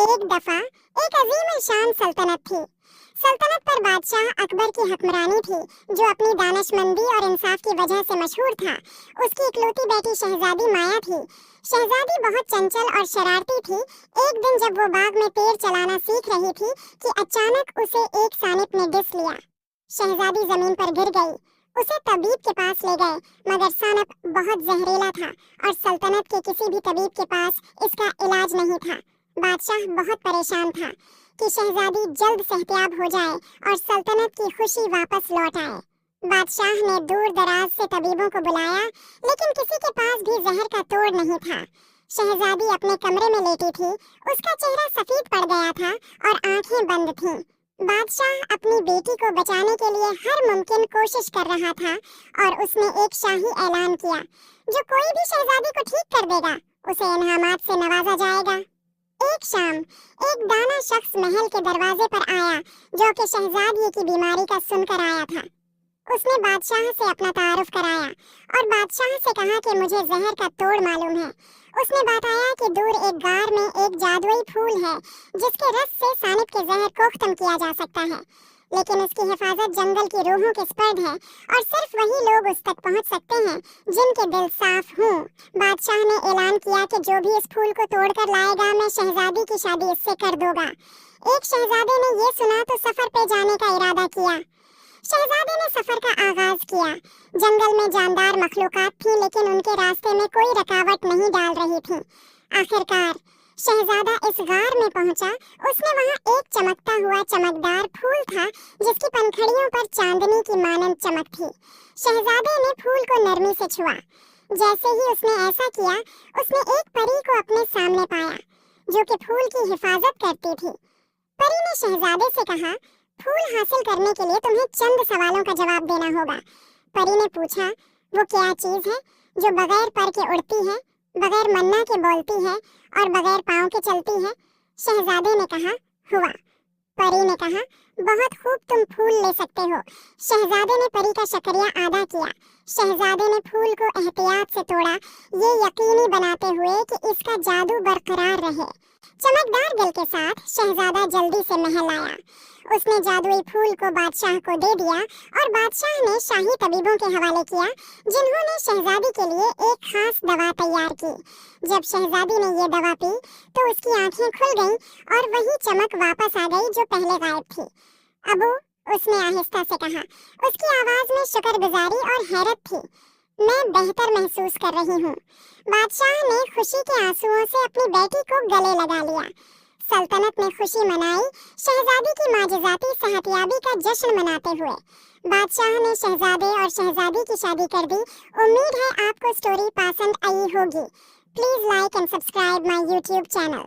एक दफा एक अजीम शान सल्तनत थी। सल्तनत पर बादशाह अकबर की हुक्मरानी थी, जो अपनी दानिशमंदी और इंसाफ की वजह से मशहूर था। उसकी इकलौती बेटी शहजादी माया थी। शहजादी बहुत चंचल और शरारती थी। एक दिन जब वो बाग में तीर चलाना सीख रही थी कि अचानक उसे एक सानिप ने डिस लिया। शहजादी जमीन पर गिर गई। उसे तबीब के पास ले गए, मगर सानप बहुत जहरीला था और सल्तनत के किसी भी तबीब के पास इसका इलाज नहीं था। बादशाह बहुत परेशान था कि शहजादी जल्द सेहतियाब हो जाए और सल्तनत की खुशी वापस लौट आए। बादशाह ने दूर दराज से तबीबों को बुलाया, लेकिन किसी के पास भी जहर का तोड़ नहीं था। शहजादी अपने कमरे में लेटी थी। उसका चेहरा सफेद पड़ गया था और आंखें बंद थीं। बादशाह अपनी बेटी को बचाने के लिए हर मुमकिन कोशिश कर रहा था और उसने एक शाही ऐलान किया, जो कोई भी शहजादी को ठीक कर देगा उसे इनामात से नवाजा जाएगा। एक शाम एक दाना शख्स महल के दरवाजे पर आया, जो कि शहजादी की बीमारी का सुनकर आया था। उसने बादशाह से अपना तारुफ कराया और बादशाह से कहा कि मुझे जहर का तोड़ मालूम है। उसने बताया कि दूर एक गार में एक जादुई फूल है, जिसके रस से सानिप के जहर को खत्म किया जा सकता है, लेकिन उसकी हिफाजत जंगल की रूहों के स्पर्ध है और सिर्फ वही लोग उस तक पहुंच सकते हैं जिनके दिल साफ हों। बादशाह ने ऐलान किया कि जो भी इस फूल को तोड़कर लाएगा, मैं शहजादी की शादी इससे कर दूंगा। एक शहजादे ने ये सुना तो सफर पे जाने का इरादा किया। शहजादे ने सफर का आगाज किया। जंगल में जानदार मखलूकात थी, लेकिन उनके रास्ते में कोई रुकावट नहीं डाल रही थी। आखिरकार शहजादा इस गार में पहुंचा। उसने वहां एक चमकता हुआ चमकदार फूल था, जिसकी पंखड़ियों पर चांदनी की मानंद चमक थी। शहजादे ने फूल को नरमी से छुआ। जैसे ही उसने ऐसा किया, उसने एक परी को अपने सामने पाया, जो कि फूल की हिफाजत करती थी। परी ने शहजादे से कहा, फूल हासिल करने के लिए तुम्हें चंद सवालों का जवाब देना होगा। परी ने पूछा, वो क्या चीज है जो बगैर पर के उड़ती है, बगैर मन्ना के बोलती है और बगैर पाँव के चलती है? शहजादे ने कहा, हुआ। परी ने कहा, बहुत खूब, तुम फूल ले सकते हो। शहजादे ने परी का शुक्रिया अदा किया। शहजादे ने फूल को एहतियात से तोड़ा, ये यकीनी बनाते हुए कि इसका जादू बरकरार रहे। चमकदार दिल के साथ शहजादा जल्दी से महल आया। उसने जादुई फूल को बादशाह को दे दिया और बादशाह ने शाही तबीबों के हवाले किया, जिन्होंने शहजादी के लिए एक खास दवा तैयार की। जब शहजादी ने ये दवा पी तो उसकी आंखें खुल गईं और वही चमक वापस आ गई जो पहले गायब थी। अबू, उसने आहिस्ता से कहा। उसकी आवाज में शुक्रगुजारी और हैरत थी। मैं बेहतर महसूस कर रही हूँ। बादशाह ने खुशी के आंसुओं से अपनी बेटी को गले लगा लिया। सल्तनत ने खुशी मनाई, शहजादी की माजिजाती सेहतियाबी का जश्न मनाते हुए। बादशाह ने शहजादे और शहजादी की शादी कर दी। उम्मीद है आपको स्टोरी पसंद आई होगी। Please like and subscribe my YouTube channel.